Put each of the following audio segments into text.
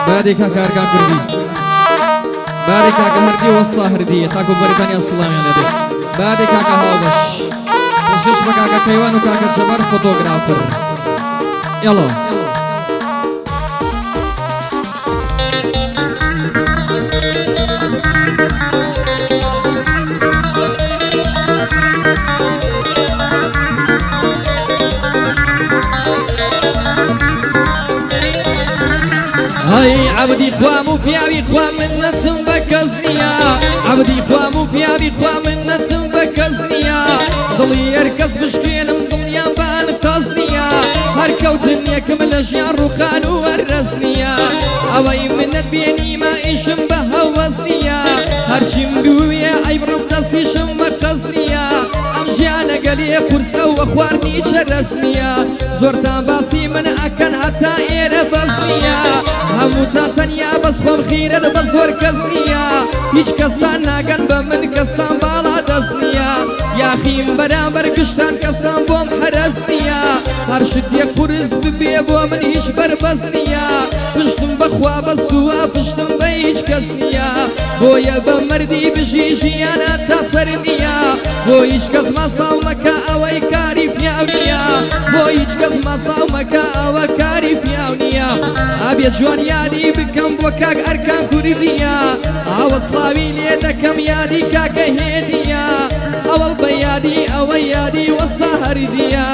بارك كاركا كردي بارك كهردي والصاهردي تاكو بريطانيا السلام عليكم بارك كهاوش تشوش بكاكا كيوان وكاكا جبر فوتوغرافر يلا هاي عبدي خوامو بياوي خوام منتم بكزنيا عبدي خوامو بياوي خوام منتم بكزنيا ضلي يركز بشكينم دنيا بان بقزنيا هركوتن يكمل جيان روخان ورزنيا اوي منت بيني ما ايشم بهوزنيا هرشم بويا اي برم دستيشم مقزنيا ام جيانا قلي قرسا وخوارني شرسنيا زورتان باسي من اكن حتى اير بزنيا هموتا تنيا بس خوم خيرة بس ور كزنيا هيج كستان ناقن بمن كستان بالا دزنيا يا خيم برابر كشتان كستان بوم حرزنيا هرشت يقرز ببي بو من هيش بربزنيا فشتم بخوا بستوا فشتم بيج كزنيا بويا بمردي بجيجي انا تاسرنيا بويش كز ما صاومكا اوي كاري فياونيا بويش كز ما صاومكا اوي كاري فياونيا ابي جوان يادي بكم بوكاك اركان كورديا اوصلاوي ليدكم يادي كاك هديا اول بيادي او يادي والسهرديا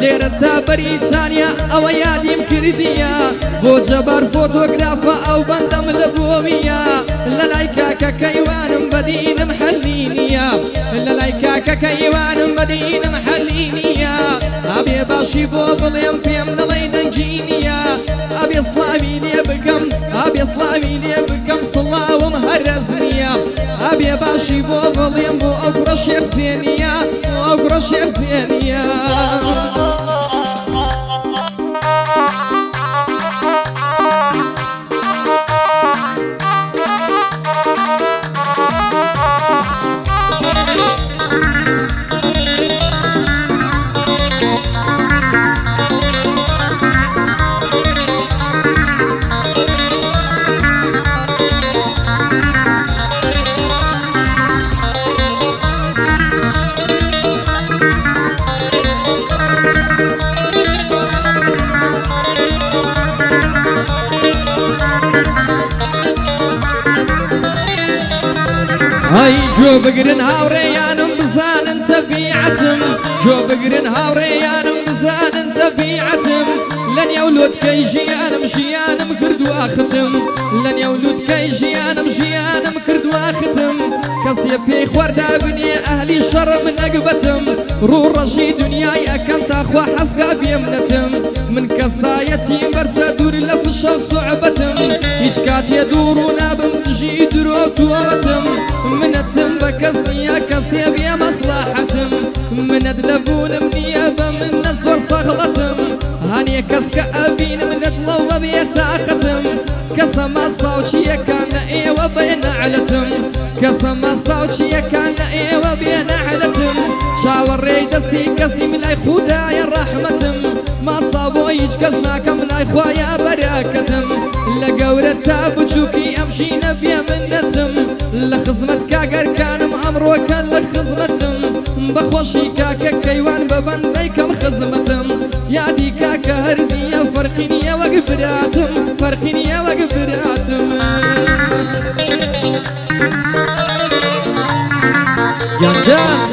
ليرتا بريتانيا او يادي مكرديا بو جبر فوتوغرافا او بندم لبوميا للايكاكا كيوان بدين محلينيا للايكاكا كيوان بدين محلينيا ابي باشي بو بليم فيم لليدن جينيا ابي صلاوي لي بكم ابي صلاوي لي بكم صلا ومهرزنيا ابي باشي بو بليم بو اقرش بزينيا واقرش بزينيا هاي جو بقرن هاوريانم بزانن تبيعتم جو بقرن هاوريانم بزانن تبيعتم لن يولد كي جيانم جيانم كردو اختم لن يولد كي جيانم جيانم كردو اختم كسي بي خوردا بني اهلي شر من اقبتم رو رجي دنياي اكن تاخوا حسقا بيمنتم من كسايتي برسا دور لفش صعبتم يشكات يدورونا بمجي دروتوتم من الثم بكسنيا كسيب يا مصلحتم من الدلبون منيابة من الزور صغلتم هاني كسك أبين من الطلوة بيتاقتم كسم الصوشية كان لأي وبين علتم كسم الصوشية كان لأي وبين علتم شاور ريدسي كسني من لاي خدايا رحمتم ما صابوا يجكسنا كم لاي خوايا بركتم لقورة تابجوكي أمشينا في منتم لخزمت كاقر كانم أمروك لخزمتم بخوشي كاكا كيوان ببن بيكم خزمتم يادي كاكا هردية فرقينية وقبراتم فرقينية وقبراتم جان جان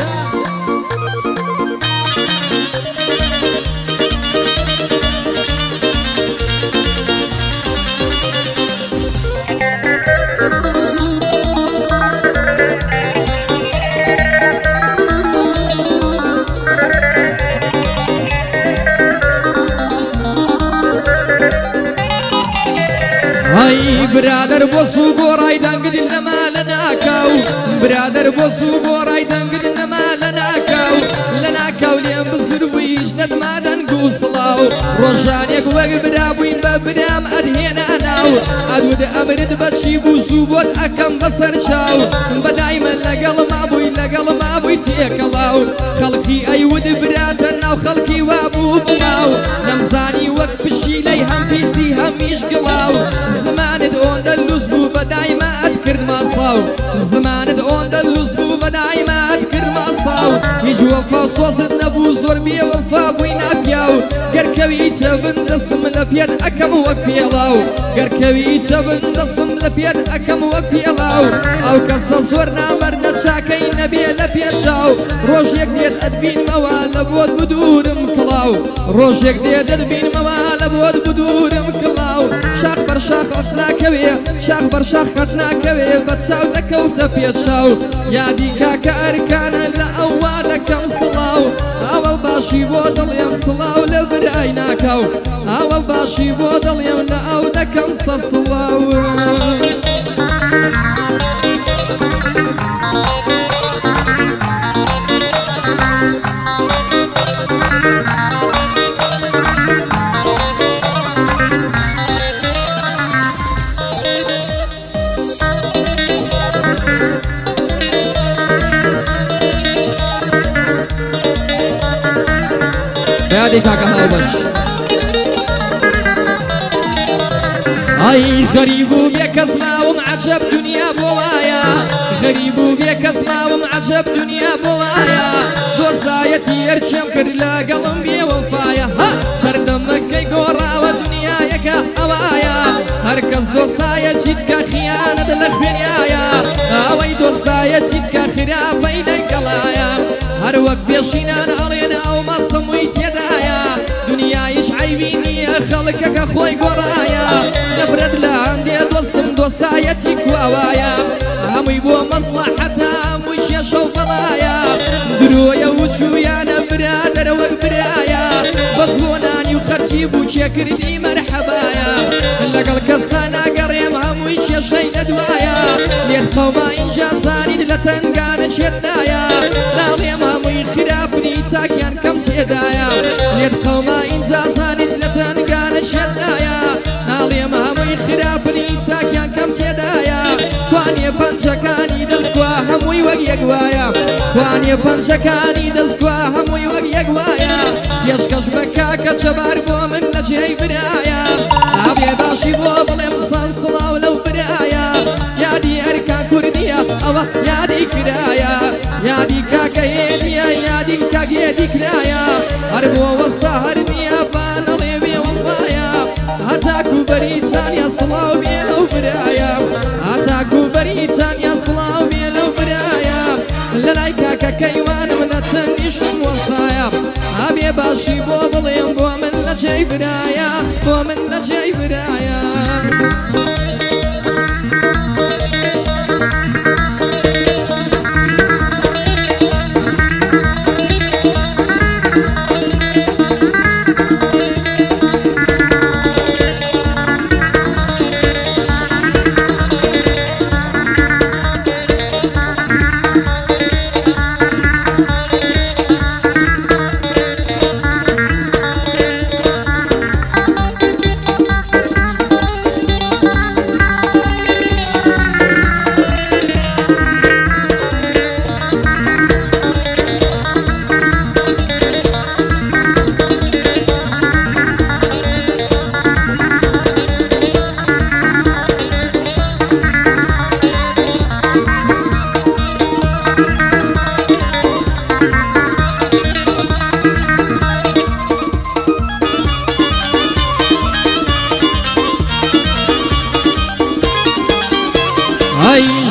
هاي برادر بوسو بوراي دنقد لما لناكاو برادر بوسو بوراي دنقد لما لناكاو لين بزرويش ندما دنقو صلاو روشانيك وقبرابوين ببرام ادهين اناو ادود امرد بتشي بوسو بوت اكم بصر شاو بدايما لقل ما بوي تيكلاو خلقي اي ود برادر ناو خەڵکی وابوو بڵاو نەمزانی وەک پشی لەی هەم پیسی هەمیش گڵاو زمانت ئۆندەلوس بوو بەدایمات کرد ماساو زمانت ئۆندەلوس بوو بەدایمات کرد ماساو هیچ وەفا سۆزت نەبوو زۆر بێوەفا بووینا پیاو گەرکەویتە بن دەستم لە پێت ئەکەم وەک پێڵاو گەرکەویتە بن دەستم لە پێت ئەکەم وەک پێڵاو ئەو کەسە زۆر نامەردە چاکەی نەبێ لە پێشاو ڕۆژێک دێت ئەدبینمەوە لە بۆت بدورم کڵاو ڕۆژێک دێت ئەدبینمەوە لە بۆت بدورم کڵاو شاخ بەر شاخ ئەخ ناکەوێ شاخ بەر شاخ قەت ناکەوێ بە چاو دەکەوتە پێشاو یادی کاکە ئەرکانە لە ئەووا دەکەم سڵاو ئاوە باشی بۆ دڵێم سڵاو لە برای ناکاو ئاوە باشی بۆ دڵێم لە ئەو دەکەم سە سڵاو يادي كاكا هاوبش اي غريبو بيك اسماو معجب دنيا بوايا غريبو بيك اسماو معجب دنيا بوايا دوسايتي يرجم كرلا قلم بي وفايا ها سردمك كي قورا ودنيا يكا هوايا هركز دوسايتي تكا خيانة لخبنيايا اوي دوسايتي تكا خرافين قلايا هر وقت بيشينان علينا او ما سمويت يدايا دنيايش عيبيني خلقك اخوي قرايا نفرد لعندي دوسم دوسايتي كواوايا همي بو مصلحتها مش يشو فضايا درويا وجويا نبرادر وبرايا بصبوناني وخرشي بوشي كردي مرحبايا لقل كسانا قريم هموش يشي ندوايا ليتقوما انجازاني لتنقان شدايا ناليم هموي خرافني تاكيان كم تيدايا ليتقوما انجازاني لتنقان شدايا ناليم هموي خرافني تاكيان كم تيدايا تواني بانشكاني دسكوا هموي وقيقوايا تواني بانشكاني دسكوا هموي وقيقوايا يشكش بكاكا شبار بو من نجي برايا ابي باشي بو بلم صلصلا ولو برايا يادي اركا كرديا اوه يادي كرايا يادي كاكا يديا يادي كاكا يدي كرايا اربو والسهر بيا بانالي بي وفايا هتاكو بريتان يا صلاو بي لو برايا هتاكو بريتان يا صلاو بي لو برايا للاي كاكا كيوان من تنيش وصايا ابي باشي بو بليم بو من نجي برايا بو من نجي برايا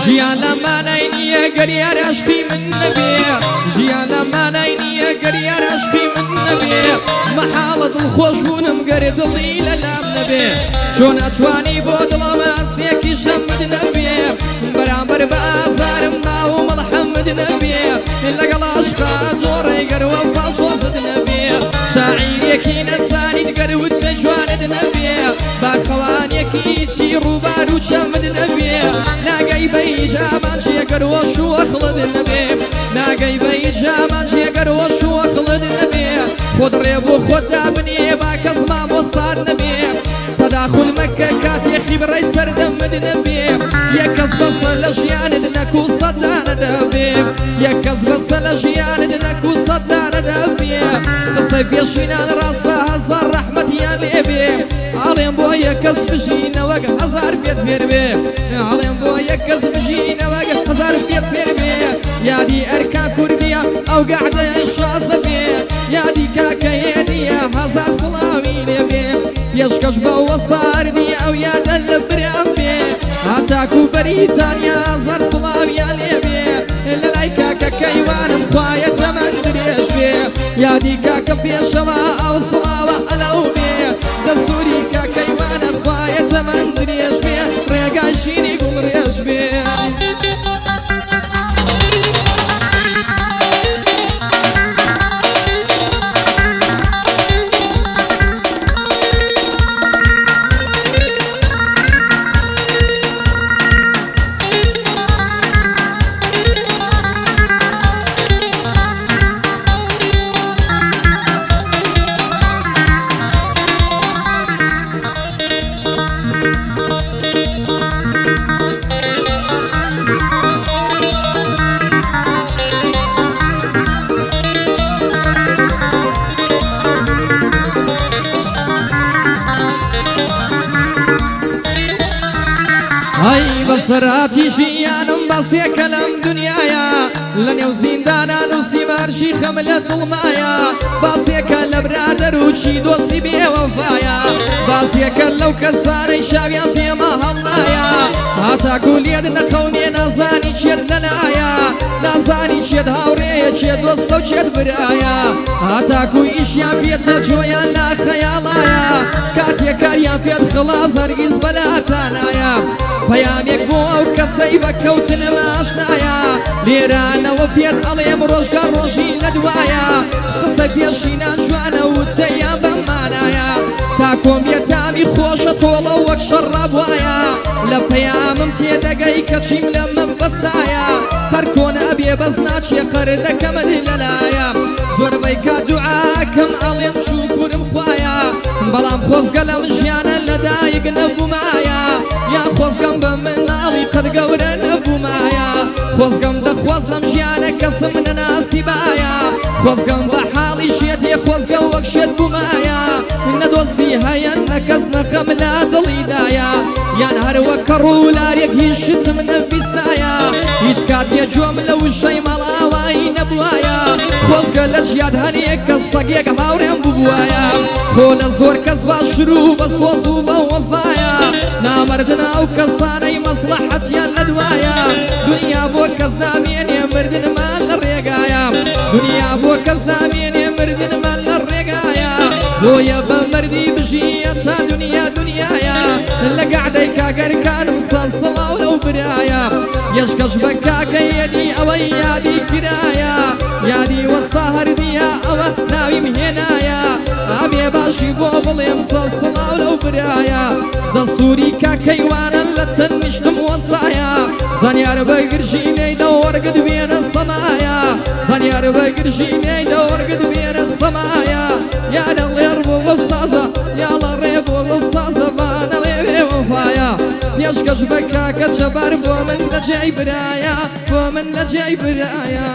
ژیان لەمانای نییە گەریار عەشقی من نەبێ ژیان لەمانای نییە گەریار عەشقی من نەبێ مەحاڵە دڵخۆش بوونم گەرێ دڵی لەلام نەبێ چۆن ئەتوانی بۆ دڵەوە ئەستێکیش هەمد نەبێ بەرامبەر بە ئازارم ناو مەڵحەمد نەبێ لەگەڵ عەشقا زۆڕێ گەروە فاسۆزت نەبێ شاعیرێکی نەزانیت گەروچە جوانت نەبێ باخەوانێکی چی ڕووبار و چەمد نەبێ ناگەی بەی جامان جێگەروە شووەخڵت نەبێ ناگەی بەی جامان جێگەروە شووەخڵت نەبێ خۆت ڕێ بۆ خۆت دابنێ با کەس مامۆستاد نەبێ تەداخل مەکە کاتێکی بڕێی سەردەمت نەبێ یەک کەس بەسە لە ژیانت نەکو سەدانە دەبێ یەک کەس بەسە لە ژیانت نەکو سەدانە دەبێ قصي بيشينان راستا هزار رحمتيان ليبي عليم بو يكس بجينا وق هزار بيت بيربي عليم بو يكس بجينا وق هزار بيت بيربي يا دي أركان كردية أو قاعدة الشاصة بي يا دي كاكايدية هزار صلاوي ليبي يشكش بوصار دي أو يا دل برامبي هاتاكو بريتانيا هزار صلاوي ليبي للايكا كاكايوان مخوايا تمن دريش بي يا دي كاكا بيشما أو صلاوة ألوبي دستوري كاكايوان مخوايا تمن دريش بي ريقا شيني قول ريش بي هاي بصراتي شيانم باسي كلام دنيايا لنيو زندانا نوسي مارشي خملة ظلمايا باسي كلا برادر وشي دوستي بي وفايا باسي كلا وكساري شابيان في مهلايا هاتا كل يد نخوني نازاني شيد للايا نازاني شيد هاوري شيد دوستو شيد برايا هاتا كو إشيان بيتا جويان لا خيالايا كاتيا كاريان بيت خلاص هرقز بلاتانايا پەیامێک بۆ ئەو کەسەی بەکەوتنەوە ئاشنایە لێرانەوە پێت ئەڵێم ڕۆژگە ڕۆژی لە دوایە قسە پێشینان جوانە وتەیان بەمانایە تا کۆمبیەتامی خۆشە تۆڵە وەک شەڕابوایە لە پەیامم تێدەگەی کەچیم لە من بەستایە قەرکۆنە ئەبێ بەس ناچێ قەردەکەمت لەلایە زۆربەی کا دوعاکەم ئەڵێم شوکورم خوایە بەڵام خۆزگە لەم ژیانە لەدایک نەبوومایە یان خۆزگەم بە مناڵی قەت گەورە نەبوومایە خۆزگەم دەخواست لەم ژیانە کەسم نەناسیبایە خۆزگەم بە حاڵی شێتێ خۆزگە وەک شێت بوومایە نەدۆستی هەیە نەکەس نەخەم لە دڵیدایە یان هەروە کە ڕوولارێک هیچ شتم نەبیستایە هیچ کاتێ جۆم لە وشەی مەڵاوایی نەبوایە خۆزگە لە ژیان هەنێک کە سەگێک هاوڕێم ببوایە خۆ لە زۆر کەس باشتر و بە سۆز و بە وەفایە نامردنا ئەو کەسانەی مەسلەحەتیان لە دوایە دنیا بۆ کەس نامێنێ مردنمان لە ڕێگایە دنیا بۆ کەس نامێنێ مردنمان لە ڕێگایە بۆیە بە مردی بژیە چا دنیا دنیایە لە گەعدەی کاگەرکان و سەڵاو لەو برایە یەشکەش بە کاکەیەنی ئەوەی یادی کرایە یادی وەستا هەردیە ئەوە ناویم هێنایە ئابێ باشی بۆ بڵێم سەڵاو لەو برایە دەستوری کاکەیوانە لە تەنیشتم وەسایە زانیار بەگرژینەی دەوەرگت بێنە سەمایە زانیار بەگرژینەی دەوەرگت بێنە سەمایە یا دەڵێر بۆ وەسازە یا لە ڕێ بۆ وەسازە بانەڵێ بێ وەفایە پێشکەش بە کاکە چەبار بۆ من لە جێی برایە بۆ من لە جێی برایە